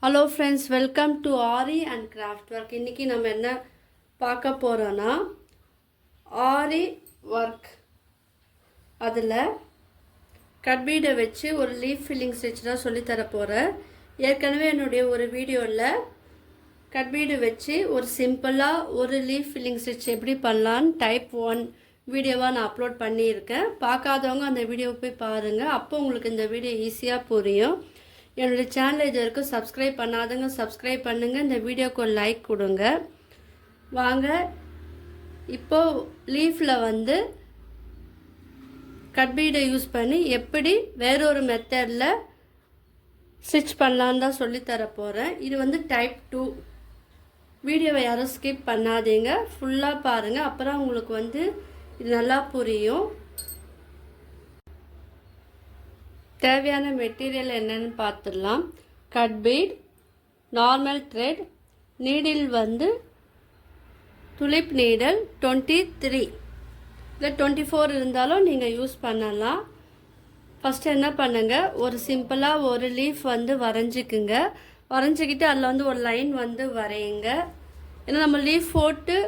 Hello friends, welcome to aari and craft work. இன்றைக்கி நம்ம என்ன பார்க்க போகிறோன்னா ஆரி ஒர்க். அதில் கட்பீடை வச்சு ஒரு லீஃப் ஃபில்லிங் ஸ்டிச் தான் சொல்லித்தர போகிறேன். ஏற்கனவே என்னுடைய ஒரு வீடியோவில் கட்பீடு வச்சு ஒரு சிம்பிளாக ஒரு லீஃப் ஃபில்லிங் ஸ்டிச் எப்படி பண்ணலான்னு டைப் 1 வீடியோவாக நான் அப்லோட் பண்ணியிருக்கேன். பார்க்காதவங்க அந்த வீடியோவை போய் பாருங்கள். அப்போ உங்களுக்கு இந்த வீடியோ ஈஸியாக புரியும். என்னுடைய சேனலை இது வரைக்கும் சப்ஸ்கிரைப் பண்ணாதவங்க சப்ஸ்கிரைப் பண்ணுங்கள். இந்த வீடியோக்கு ஒரு லைக் கொடுங்க. வாங்க இப்போது லீஃபில் கட்பீடை யூஸ் பண்ணி எப்படி வேறொரு மெத்தடில் ஸ்டிச் பண்ணலான்னு தான் சொல்லித்தர போகிறேன். இது டைப் 2 வீடியோவை யாரும் ஸ்கிப் பண்ணாதீங்க, ஃபுல்லாக பாருங்கள். அப்புறம் உங்களுக்கு இது நல்லா புரியும். தேவையான மெட்டீரியல் என்னென்னு பார்த்துடலாம். கட்பீட், நார்மல் த்ரெட், நீடில் துலிப் நீடல் 23 இல்லை 24 இருந்தாலும் நீங்கள் யூஸ் பண்ணலாம். ஃபஸ்ட்டு என்ன பண்ணுங்கள், ஒரு சிம்பிளாக ஒரு லீஃப் வரைஞ்சிக்குங்க. வரைஞ்சிக்கிட்டு அதில் ஒரு லைன் வரையுங்க. ஏன்னா நம்ம லீஃப் போட்டு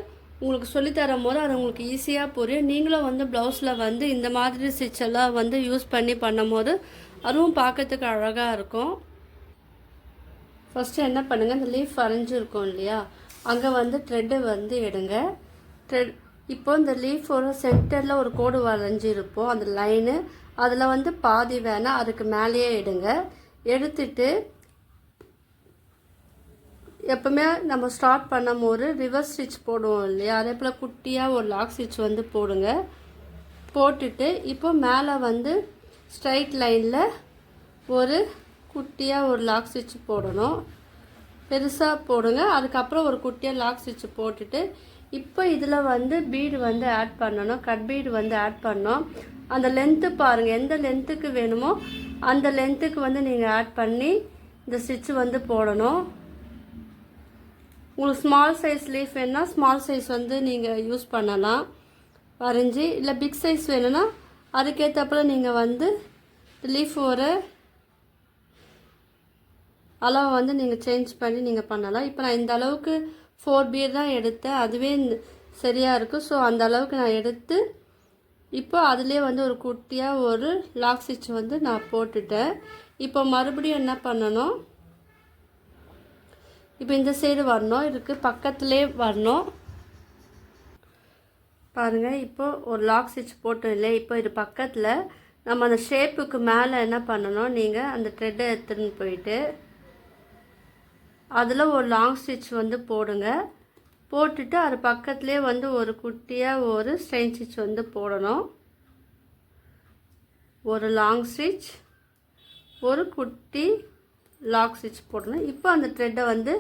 உங்களுக்கு சொல்லித்தரும் போது அது உங்களுக்கு ஈஸியாக புரியும். நீங்களும் ப்ளவுஸில் இந்த மாதிரி ஸ்டிச்செல்லாம் யூஸ் பண்ணி பண்ணும் போது அதுவும் பார்க்கறதுக்கு அழகாக இருக்கும். ஃபஸ்ட்டு என்ன பண்ணுங்கள், இந்த லீஃப் வரைஞ்சிருக்கோம் இல்லையா, அங்கே த்ரெட்டு எடுங்க. இப்போ இந்த லீஃபோட சென்டரில் ஒரு கோடு வரைஞ்சிருப்போம், அந்த லைனு. அதில் பாதி வேணால் அதுக்கு மேலேயே எடுங்க. எடுத்துட்டு எப்போவுமே நம்ம ஸ்டார்ட் பண்ணும் போது ரிவர்ஸ் ஸ்டிச் போடுவோம் இல்லையா, அதே போல் குட்டியாக ஒரு லாக் ஸ்டிச் போடுங்க. போட்டுட்டு இப்போ மேலே ஸ்ட்ரைட் லைனில் ஒரு குட்டியாக ஒரு லாக் ஸ்டிச் போடணும். பெருசாக போடுங்க. அதுக்கப்புறம் ஒரு குட்டியாக லாக் ஸ்டிச் போட்டுட்டு இப்போ இதில் பீடு ஆட் பண்ணணும். கட் பீடு ஆட் பண்ணோம். அந்த லென்த்து பாருங்கள், எந்த லென்த்துக்கு வேணுமோ அந்த லென்த்துக்கு நீங்கள் ஆட் பண்ணி இந்த ஸ்டிச் போடணும். உங்களுக்கு ஸ்மால் சைஸ் லீஃப் வேணுன்னா ஸ்மால் சைஸ் நீங்கள் யூஸ் பண்ணலாம் வரைஞ்சி. இல்லை பிக் சைஸ் வேணும்னா அதுக்கேற்றப்பல நீங்கள் லீஃபோட அளவை நீங்கள் சேஞ்ச் பண்ணி நீங்கள் பண்ணலாம். இப்போ நான் இந்த அளவுக்கு 4 பீட் தான் எடுத்தேன், அதுவே சரியாக இருக்கும். ஸோ அந்த அளவுக்கு நான் எடுத்து இப்போ அதிலே ஒரு குட்டியாக ஒரு லாக் ஸ்டிச் நான் போட்டுட்டேன். இப்போ மறுபடியும் என்ன பண்ணணும், இப்போ இந்த சைடு வரணும், இதுக்கு பக்கத்துலேயே வரணும். பாருங்கள், இப்போ ஒரு லாக் ஸ்டிச் போட்டோம் இல்லை. இப்போ இது பக்கத்தில் நம்ம அந்த ஷேப்புக்கு மேலே என்ன பண்ணணும், நீங்கள் அந்த த்ரெட்டை எடுத்துன்னு போயிட்டு அதில் ஒரு லாங் ஸ்டிச் போடுங்க. போட்டுட்டு அது பக்கத்துலேயே ஒரு குட்டியாக ஒரு ஸ்ட்ரெயின் ஸ்டிச் போடணும். ஒரு லாங் ஸ்டிச், ஒரு குட்டி லாக் ஸ்டிச் போடணும். இப்போ அந்த த்ரெட்டை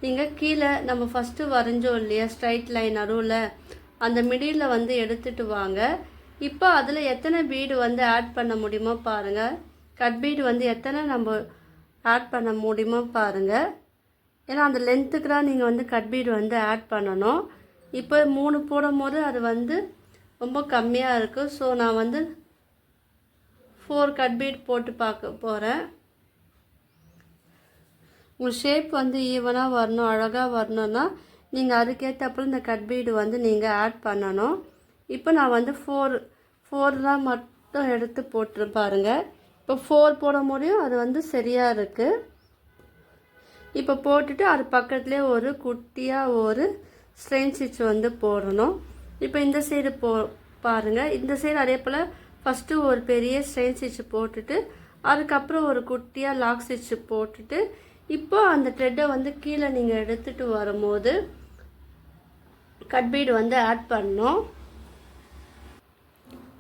நீங்கள் கீழே நம்ம ஃபஸ்ட்டு வரைஞ்சோம் இல்லையா ஸ்ட்ரைட் லைன் நடுவில், அந்த மிடில் எடுத்துகிட்டு வாங்க. இப்போ அதில் எத்தனை பீடு ஆட் பண்ண முடியுமோ பாருங்கள். கட் பீடு எத்தனை நம்ம ஆட் பண்ண முடியுமோ பாருங்கள். ஏன்னா அந்த லென்த்துக்கு தான் நீங்கள் கட் பீடு ஆட் பண்ணணும். இப்போ 3 போடும் போது அது ரொம்ப கம்மியாக இருக்குது. ஸோ நான் 4 கட் பீட் போட்டு பார்க்க போகிறேன். உங்கள் ஷேப் ஈவனாக வரணும், அழகாக வரணுன்னா நீங்கள் அதுக்கேற்றப்போ இந்த கட் பீடு நீங்கள் ஆட் பண்ணணும். இப்போ நான் 4 தான் மட்டும் எடுத்து போட்டு பாருங்கள். இப்போ 4 போட முடியும், அது சரியாக இருக்குது. இப்போ போட்டுட்டு அது பக்கத்துலேயே ஒரு குட்டியாக ஒரு ஸ்ட்ரெயின் ஸ்டிச் போடணும். இப்போ இந்த சைடு பாருங்கள், இந்த சைடு அதே போல் ஃபஸ்ட்டு ஒரு பெரிய ஸ்ட்ரெயின் ஸ்டிச் போட்டுட்டு அதுக்கப்புறம் ஒரு குட்டியாக லாக் ஸ்டிச் போட்டுட்டு இப்போ அந்த த்ரெட்டை கீழே நீங்கள் எடுத்துகிட்டு வரும்போது கட் பீடு ஆட் பண்ணணும்.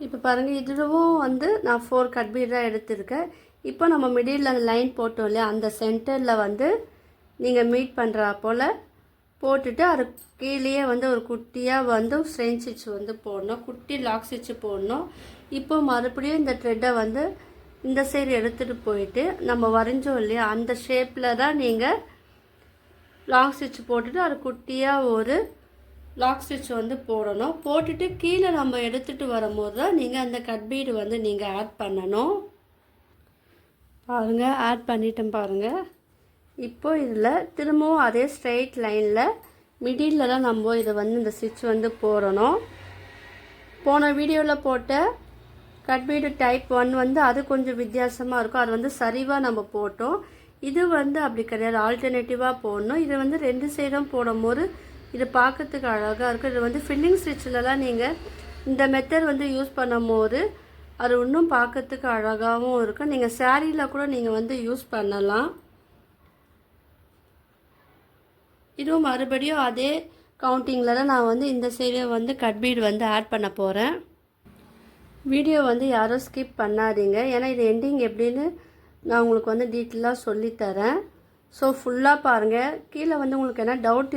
இப்போ பாருங்கள், இதுவும் நான் 4 கட் பீடு தான் எடுத்திருக்கேன். இப்போ நம்ம மிடில் அந்த லைன் போட்டோம் இல்லையா, அந்த சென்டரில் நீங்கள் மீட் பண்ணுறா போல் போட்டுட்டு அது கீழேயே ஒரு குட்டியாக ஸ்ட்ரெயின் ஸ்டிச் போடணும், குட்டி லாக் ஸ்டிச் போடணும். இப்போ மறுபடியும் இந்த த்ரெட்டை இந்த சைடு எடுத்துகிட்டு போயிட்டு நம்ம வரைஞ்சோம் இல்லையா அந்த ஷேப்பில் தான் நீங்கள் லாங் ஸ்டிச் போட்டுட்டு அது குட்டியாக ஒரு லாக் ஸ்டிச் போடணும். போட்டுட்டு கீழே நம்ம எடுத்துகிட்டு வரும்போது தான் நீங்கள் அந்த கட் பீடு நீங்கள் ஆட் பண்ணணும். பாருங்கள், ஆட் பண்ணிட்டேன் பாருங்கள். இப்போ இதில் திரும்பவும் அதே ஸ்ட்ரெயிட் லைனில் மிடில் தான் நம்ம இதை வந்து இந்த ஸ்டிச் வந்து போடணும். போன வீடியோவில் போட்ட கட் பீடு டைப் 1 வந்து அது கொஞ்சம் வித்தியாசமாக இருக்கும். அது வந்து சரிவாக நம்ம போட்டோம். இது வந்து அப்படி கிடையாது, ஆல்டர்னேட்டிவாக போடணும். இது வந்து 2 சைடும் போடும்போது இது பார்க்கறதுக்கு அழகாக இருக்கும். இது வந்து ஃபில்லிங் ஸ்டிச்சிலலாம் நீங்கள் இந்த மெத்தட் வந்து யூஸ் பண்ணும் போது அது இன்னும் பார்க்கறதுக்கு அழகாகவும் இருக்கும். நீங்கள் சாரியில் கூட நீங்கள் வந்து யூஸ் பண்ணலாம். இதுவும் மறுபடியும் அதே கவுண்டிங்கில் தான் நான் வந்து இந்த சைடை வந்து கட் பீடு வந்து ஆட் பண்ண போகிறேன். வீடியோ வந்து யாரும் ஸ்கிப் பண்ணாதீங்க, ஏன்னா இது எண்டிங் எப்படின்னு நான் உங்களுக்கு வந்து டீட்டெயிலாக சொல்லித்தரேன். ஸோ ஃபுல்லாக பாருங்கள். கீழே வந்து உங்களுக்கு என்ன டவுட்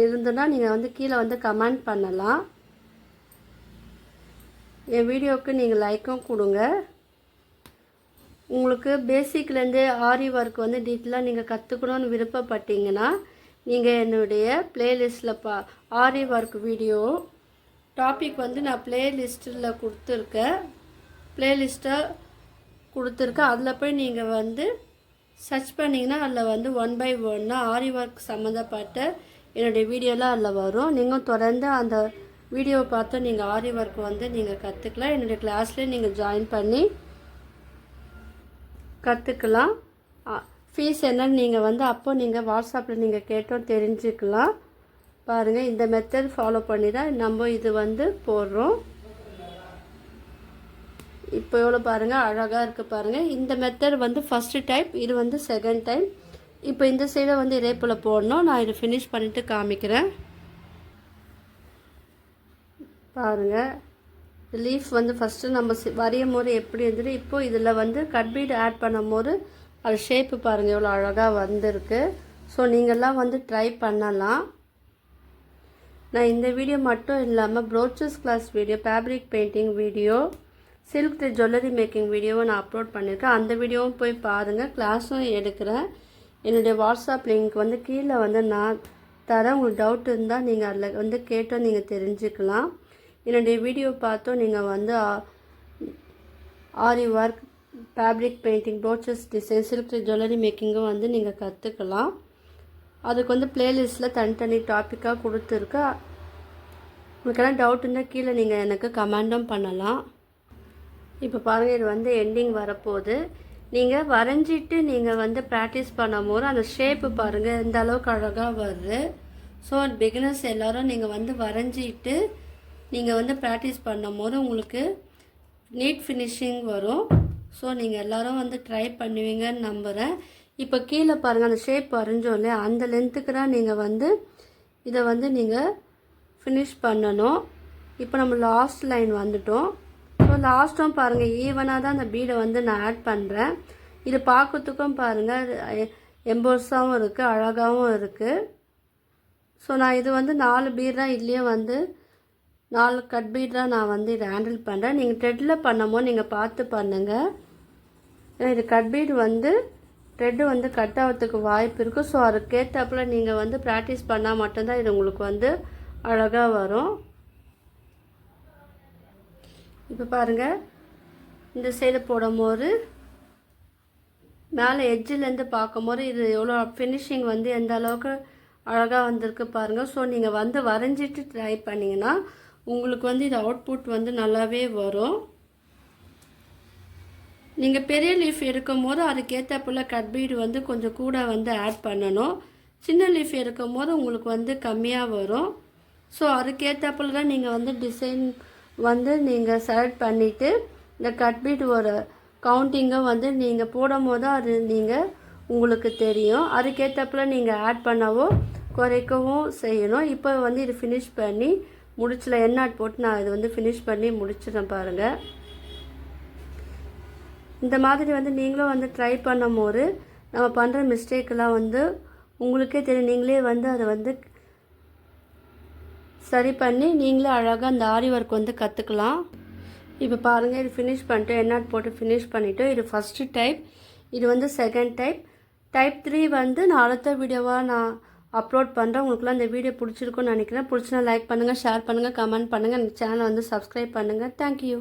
இருந்துன்னா நீங்கள் வந்து கீழே வந்து கமெண்ட் பண்ணலாம். என் வீடியோவுக்கு நீங்கள் லைக்கும் கொடுங்க. உங்களுக்கு பேசிக்லேருந்து ஆரி ஒர்க் வந்து டீட்டெயிலாக நீங்கள் கற்றுக்கணுன்னு விருப்பப்பட்டீங்கன்னா நீங்கள் என்னுடைய ப்ளேலிஸ்ட்டில் ஆரி ஒர்க் வீடியோ டாபிக் வந்து நான் ப்ளேலிஸ்ட்டில் கொடுத்துருக்கேன். அதில் போய் நீங்கள் வந்து சர்ச் பண்ணிங்கன்னா அதில் வந்து 1 by 1 ஆரி ஒர்க் சம்மந்தப்பட்ட என்னுடைய வீடியோலாம் அதில் வரும். நீங்கள் தொடர்ந்து அந்த வீடியோவை பார்த்து நீங்கள் ஆரி ஒர்க் வந்து நீங்கள் கற்றுக்கலாம். என்னுடைய கிளாஸ்லேயே நீங்கள் ஜாயின் பண்ணி கற்றுக்கலாம். ஃபீஸ் என்னன்னு நீங்கள் வந்து அப்போ நீங்கள் வாட்ஸ்அப்பில் நீங்கள் கேட்டோம் தெரிஞ்சுக்கலாம். பாருங்கள், இந்த மெத்தட் ஃபாலோ பண்ணி தான் நம்ம இது வந்து போடுறோம். இப்போ எவ்வளோ பாருங்கள் அழகாக இருக்குது பாருங்கள். இந்த மெத்தட் வந்து ஃபஸ்ட்டு டைப், இது வந்து செகண்ட் டைம். இப்போ இந்த சைடை வந்து இதே போல் போடணும். நான் இதை ஃபினிஷ் பண்ணிவிட்டு காமிக்கிறேன். பாருங்கள், லீஃப் வந்து ஃபஸ்ட்டு நம்ம வரையும் போது எப்படி இருந்தது, இப்போது இதில் வந்து கட் பீட் ஆட் பண்ணும் போது அது ஷேப்பு பாருங்கள் எவ்வளோ அழகாக வந்திருக்கு. ஸோ நீங்கள்லாம் வந்து ட்ரை பண்ணலாம். நான் இந்த வீடியோ மட்டும் இல்லாமல் brooches class video, fabric painting video, silk jewellery making வீடியோவை நான் அப்லோட் பண்ணியிருக்கேன். அந்த வீடியோவும் போய் பாருங்கள். கிளாஸும் எடுக்கிறேன். என்னுடைய வாட்ஸ்அப் லிங்க் வந்து கீழே வந்து நான் தரேன். உங்களுக்கு டவுட் இருந்தால் நீங்கள் அதில் வந்து கேட்டோம் நீங்கள் தெரிஞ்சுக்கலாம். என்னுடைய வீடியோ பார்த்தோம் நீங்கள் வந்து aari work, fabric painting, brooches design, silk jewellery மேக்கிங்கும் வந்து நீங்கள் கற்றுக்கலாம். அதுக்கு வந்து ப்ளேலிஸ்ட்டில் தனித்தனி டாப்பிக்காக கொடுத்துருக்கு. உங்களுக்கு எல்லாம் டவுட் இருந்தால் கீழே நீங்கள் எனக்கு கமெண்டும் பண்ணலாம். இப்போ பாருங்கள், இது வந்து எண்டிங் வரப்போகுது. நீங்கள் வரைஞ்சிட்டு நீங்கள் வந்து ப்ராக்டிஸ் பண்ணும்போது அந்த ஷேப்பு பாருங்கள் இந்த அளவுக்கு அழகாக வருது. ஸோ பிகினர்ஸ் எல்லோரும் நீங்கள் வந்து வரைஞ்சிட்டு நீங்கள் வந்து ப்ராக்டிஸ் பண்ணும்போது உங்களுக்கு நீட் ஃபினிஷிங் வரும். ஸோ நீங்கள் எல்லோரும் வந்து ட்ரை பண்ணுவீங்கன்னு நம்புகிறேன். இப்போ கீழே பாருங்கள், அந்த ஷேப் வரைஞ்சோம் இல்லையா, அந்த லென்த்துக்கு தான் நீங்கள் வந்து இதை வந்து நீங்கள் ஃபினிஷ் பண்ணணும். இப்போ நம்ம லாஸ்ட் லைன் வந்துட்டோம். ஸோ லாஸ்ட்டும் பாருங்கள் ஈவனாக தான் அந்த பீடை வந்து நான் ஆட் பண்ணுறேன். இது பார்க்கறதுக்கும் பாருங்கள் எம்போஸாகவும் இருக்குது, அழகாகவும் இருக்குது. ஸோ நான் இது வந்து 4 பீட் தான், இதுலேயே வந்து 4 கட் பீட் தான் நான் வந்து இதை ஹேண்டில் பண்ணுறேன். நீங்கள் த்ரெட்டில் பண்ணும்போது நீங்கள் பார்த்து பண்ணுங்கள். ஏன்னா இது கட் பீட் வந்து த்ரெட்டு வந்து கட் ஆகிறதுக்கு வாய்ப்பு இருக்குது. ஸோ அதுக்கேற்றப்பில் நீங்கள் வந்து ப்ராக்டிஸ் பண்ணால் மட்டும்தான் இது உங்களுக்கு வந்து அழகாக வரும். இப்போ பாருங்கள், இந்த சைடு போடும்போது மேலே எட்ஜிலேருந்து பார்க்கும்போது இது எவ்வளோ ஃபினிஷிங் வந்து எந்த அளவுக்கு அழகாக வந்திருக்கு பாருங்கள். ஸோ நீங்கள் வந்து வரைஞ்சிட்டு ட்ரை பண்ணிங்கன்னா உங்களுக்கு வந்து இது அவுட்புட் வந்து நல்லாவே வரும். நீங்கள் பெரிய லீஃப் எடுக்கும் போது அதுக்கேற்றப்போல் கட் பீடு வந்து கொஞ்சம் கூட வந்து ஆட் பண்ணணும். சின்ன லீஃப் எடுக்கும் போது உங்களுக்கு வந்து கம்மியாக வரும். ஸோ அதுக்கேற்றப்போல் தான் நீங்கள் வந்து டிசைன் வந்து நீங்கள் செலக்ட் பண்ணிவிட்டு இந்த கட் பீட் ஒரு கவுண்டிங்கை வந்து நீங்கள் போடும் போது அது நீங்கள் உங்களுக்கு தெரியும். அதுக்கேற்றப்போல் நீங்கள் ஆட் பண்ணவோ குறைக்கவும் செய்யணும். இப்போ வந்து இது ஃபினிஷ் பண்ணி முடிச்சில் எண்ணாட் போட்டு நான் இது வந்து ஃபினிஷ் பண்ணி முடிச்சிடறேன் பாருங்கள். இந்த மாதிரி வந்து நீங்களும் வந்து ட்ரை பண்ணும்போது நம்ம பண்ணுற மிஸ்டேக்கெல்லாம் வந்து உங்களுக்கே தெரியும். நீங்களே வந்து அதை வந்து சரி பண்ணி நீங்களே அழகாக அந்த ஆரி ஒர்க் வந்து கற்றுக்கலாம். இப்போ பாருங்கள், இது ஃபினிஷ் பண்ணிட்டு எண்ணாட் போட்டு ஃபினிஷ் பண்ணிவிட்டு இது ஃபஸ்ட்டு டைப், இது வந்து செகண்ட் டைப். டைப் 3 வந்து நான் அடுத்த வீடியோவாக நான் அப்லோட் பண்ணுறேன். உங்களுக்குலாம் இந்த வீடியோ பிடிச்சிருக்குன்னு நினைக்கிறேன். பிடிச்சினா லைக் பண்ணுங்கள், ஷேர் பண்ணுங்கள், கமெண்ட் பண்ணுங்கள். எனக்கு சேனலை வந்து சப்ஸ்கிரைப் பண்ணுங்கள். தேங்க்யூ.